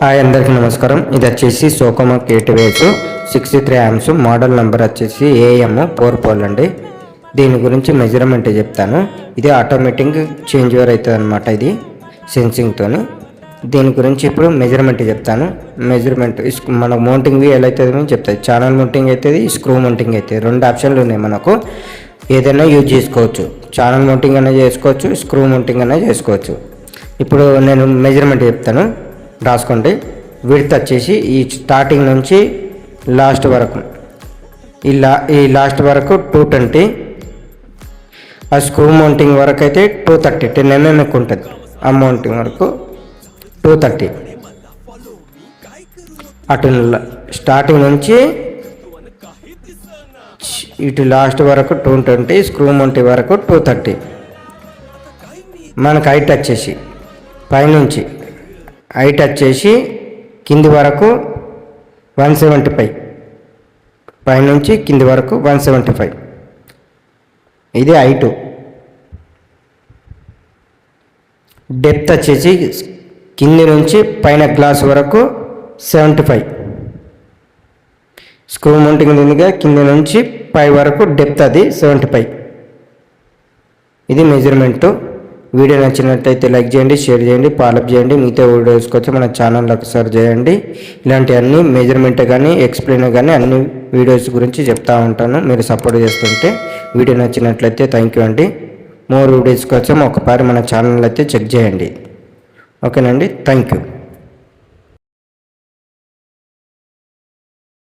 Hi అందరికీ నమస్కారం. ఇది వచ్చేసి సోకోమా కేటివేస్ 63 amps మోడల్ నెంబర్ వచ్చేసి AM 4 పోల్ అండి. దీని గురించి మెజర్మెంట్ చెప్తాను. ఇది ఆటోమేటిక్ చేంజ్ ఓవర్ అవుతుంది అనమాట. ఇది సెన్సింగ్తోని. దీని గురించి ఇప్పుడు మెజర్మెంట్ చెప్తాను. మెజర్మెంట్ మన మౌంటింగ్ ఎలా అవుతుంది చెప్తాయి. ఛానల్ మౌంటింగ్ అవుతుంది, స్క్రూ మౌంటింగ్ అవుతుంది. రెండు ఆప్షన్లు ఉన్నాయి. మనకు ఏదైనా యూజ్ చేసుకోవచ్చు. ఛానల్ మౌంటింగ్ అయినా చేసుకోవచ్చు, స్క్రూ మౌంటింగ్ అయినా చేసుకోవచ్చు. ఇప్పుడు నేను మెజర్మెంట్ చెప్తాను, రాసుకోండి. విడ్త్ వచ్చేసి ఈ స్టార్టింగ్ నుంచి లాస్ట్ వరకు ఈ లాస్ట్ వరకు 220. ఆ స్క్రూ మౌంటింగ్ వరకు అయితే 230 10 mm ఉంటుంది. ఆ మౌంటింగ్ వరకు 230. అటు స్టార్టింగ్ నుంచి ఇటు లాస్ట్ వరకు 220, స్క్రూ మౌంటింగ్ వరకు 230. మనకు హైట్ వచ్చేసి పైనుంచి హైట్ వచ్చేసి కింది వరకు 175, పైనుంచి కింది వరకు 175. ఇది హైటు. డెప్త్ వచ్చేసి కింది నుంచి పైన గ్లాస్ వరకు 75. స్క్రూ మౌంటింగ్ ఉందిగా, కింది నుంచి పై వరకు డెప్త్ అది 75. ఇది మెజర్మెంటు. వీడియో నచ్చినట్లయితే లైక్ చేయండి, షేర్ చేయండి, ఫాలోఅప్ చేయండి. మిగతా వీడియోస్ కోసం మన ఛానల్ ఒకసారి చేయండి. ఇలాంటి అన్ని మెజర్మెంట్ కానీ ఎక్స్ప్లెయిన్ కానీ అన్ని వీడియోస్ గురించి చెప్తూ ఉంటాను. మీరు సపోర్ట్ చేస్తుంటే వీడియో నచ్చినట్లయితే థ్యాంక్ యూ అండి. మోర్ వీడియోస్ కోసం ఒకసారి మన ఛానల్ అయితే చెక్ చేయండి. ఓకేనండి, థ్యాంక్ యూ.